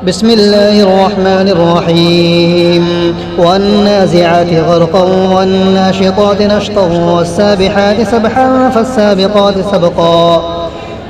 بسم الله الرحمن الرحيم والنازعات غرقا والناشطات نشطا والسابحات سبحا فالسابقات سبقا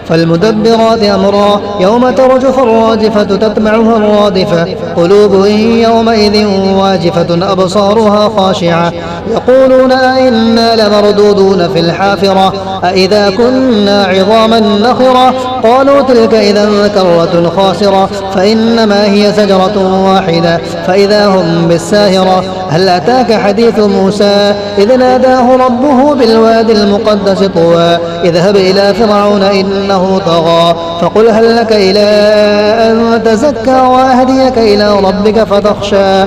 فالمدبرات أمرا يوم ترجف الراجفة تتبعها الرادفة قلوب يومئذ واجفة أبصارها خاشعة يقولون أئنا لمردودون في الحافرة أئذا كنا عظاما نخرة قالوا تلك إذا كرة خاسرة فإنما هي زجرة واحدة فإذا هم بالساهرة هل أتاك حديث موسى إذ ناداه ربه بالوادي المقدس طوى اذهب إلى فرعون إنه طغى فقل هل لك إلى أن تزكى وأهديك إلى ربك فتخشى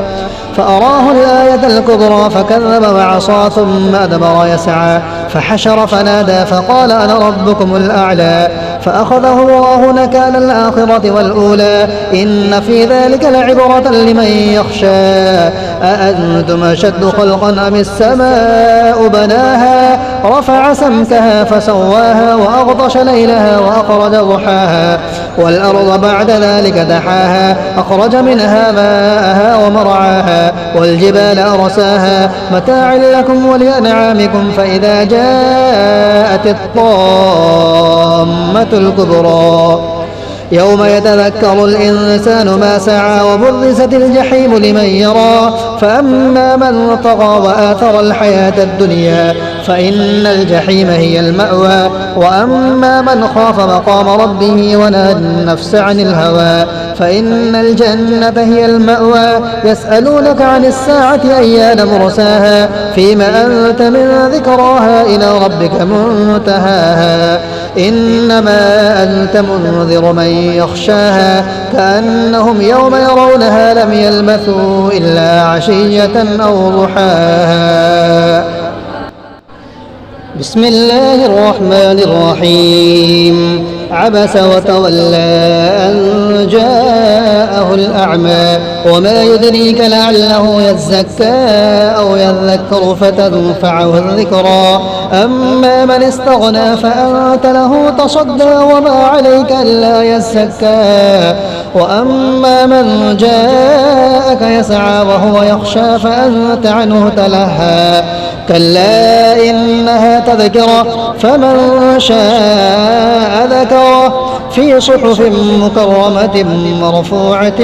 فأراه الآية الكبرى فكذب وعصى ثم أدبر يسعى فحشر فنادى فقال أنا ربكم الأعلى فأخذه الله نكال الآخرة والأولى إن في ذلك لعبرة لمن يخشى أأنتم أشد خلقا أم السماء بناها رفع سمكها فسواها وأغطش ليلها وأخرج ضحاها والأرض بعد ذلك دحاها أخرج منها ماءها ومرعاها والجبال أرساها متاعا لكم ولأنعامكم فإذا جاءت الطامة الكبرى يوم يتذكر الإنسان ما سعى وبرزت الجحيم لمن يرى فأما من طغى وآثر الحياة الدنيا فإن الجحيم هي المأوى وأما من خاف مقام ربه ونهى النفس عن الهوى فإن الجنة هي المأوى يسألونك عن الساعة أيان مرساها فيما أنت من ذكراها إلى ربك منتهاها إنما أنت منذر من يخشاها كأنهم يوم يرونها لم يلبثوا إلا عشية أو ضحاها بسم الله الرحمن الرحيم عبس وتولى أن جاءه الأعمى وما يدريك لعله يزكى أو يذكر فتنفعه الذكرى أما من استغنى فأنت له تصدى وما عليك ألا يزكى وأما من جاءك يسعى وهو يخشى فأنت عنه تلهى كلا إنها تذكرة فمن شاء ذكره في صحف مكرمة مرفوعة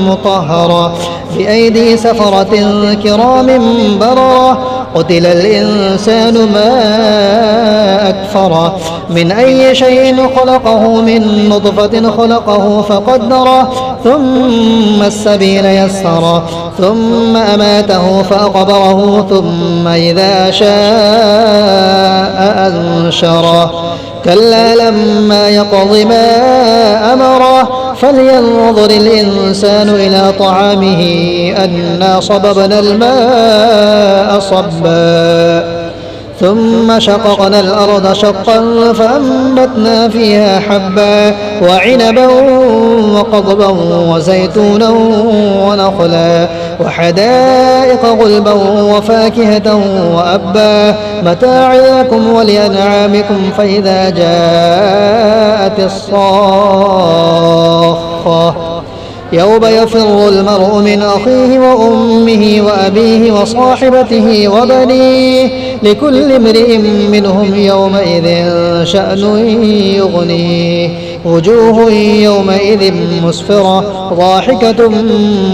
مطهرة بأيدي سفرة كرام بررة قتل الإنسان ما أكفره من أي شيء خلقه من نطفة خلقه فقدره ثم السبيل يسره ثم أماته فأقبره ثم إذا شاء أنشره كلا لما يقض ما أمره فلينظر الإنسان إلى طعامه أنا صببنا الماء صبا ثم شققنا الأرض شقا فأنبتنا فيها حبا وعنبا وقضبا وزيتونا ونخلا وحدائق غلبا وفاكهة وأبا متاعا لكم ولأنعامكم فإذا جاءت الصاخة يوم يفر المرء من أخيه وأمه وأبيه وصاحبته وبنيه لكل امرئ منهم يومئذ شأن يغنيه وجوه يومئذ مسفرة ضاحكة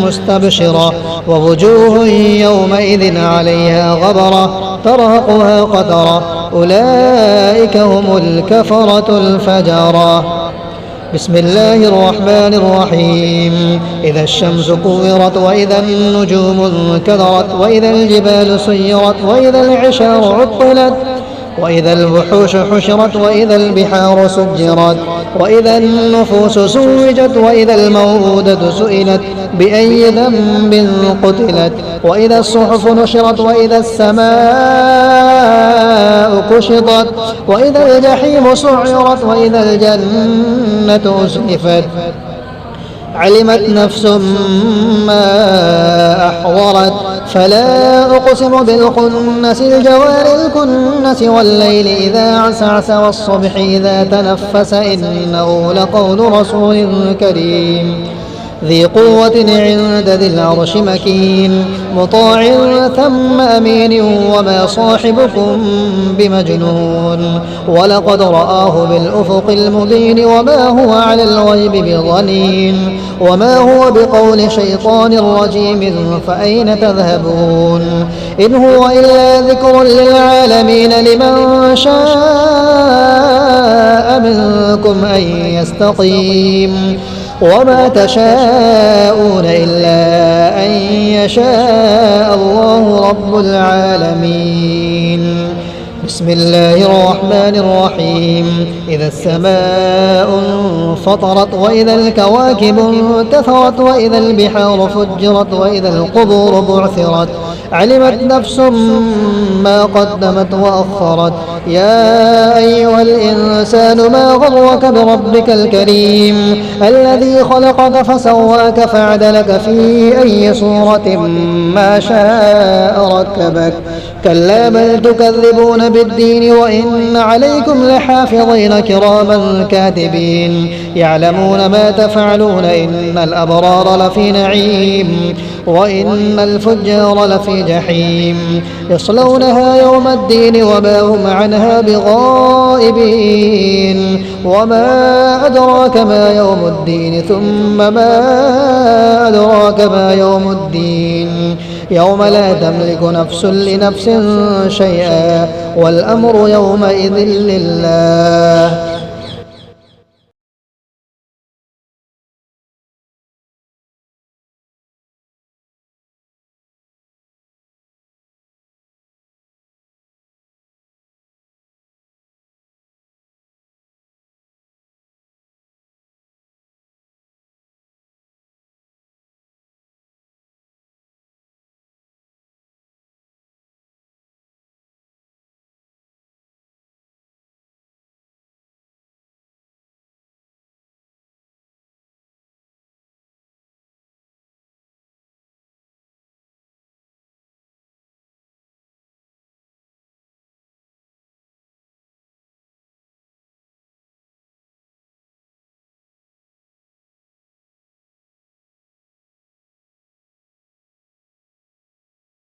مستبشرة ووجوه يومئذ عليها غبرة ترهقها قترة أولئك هم الكفرة الفجرة بسم الله الرحمن الرحيم إذا الشمس كورت وإذا النجوم انكدرت وإذا الجبال سيرت وإذا العشار عطلت وإذا الوحوش حشرت وإذا البحار سجرت وإذا النفوس زوجت وإذا الموءودة سئلت بأي ذنب قتلت وإذا الصحف نشرت وإذا السماء كشطت وإذا الجحيم سعرت وإذا الجنة أزلفت علمت نفس ما أحضرت فلا أقسم بالخنس الجوار الكنس والليل إذا عسعس والصبح إذا تنفس إنه لقول رسول كريم ذي قوة عند ذي العرش مكين مطاع ثم أمين وما صاحبكم بمجنون ولقد رآه بالأفق المبين وما هو على الغيب بضنين وما هو بقول شيطان رجيم فأين تذهبون إن هو إلا ذكر للعالمين لمن شاء منكم أن يستقيم وما تشاءون إلا أن يشاء الله رب العالمين. بسم الله الرحمن الرحيم. إذا السماء انفطرت وإذا الكواكب انتثرت وإذا البحار فجرت وإذا القبور بعثرت علمت نفس ما قدمت وأخرت. يا أيها الإنسان ما غرك بربك الكريم الذي خلقك فسواك فعدلك في أي صورة ما شاء ركبك. كلا بل تكذبون بالدين وإن عليكم لحافظين كراما كاتبين يعلمون ما تفعلون. إن الأبرار لفي نعيم وإن الفجار لفي جحيم يصلونها يوم الدين وما هم عنها بغائبين. وما أدراك ما يوم الدين ثم ما أدراك ما يوم الدين يوم لا تملك نفس لنفس شيئا والأمر يومئذ لله.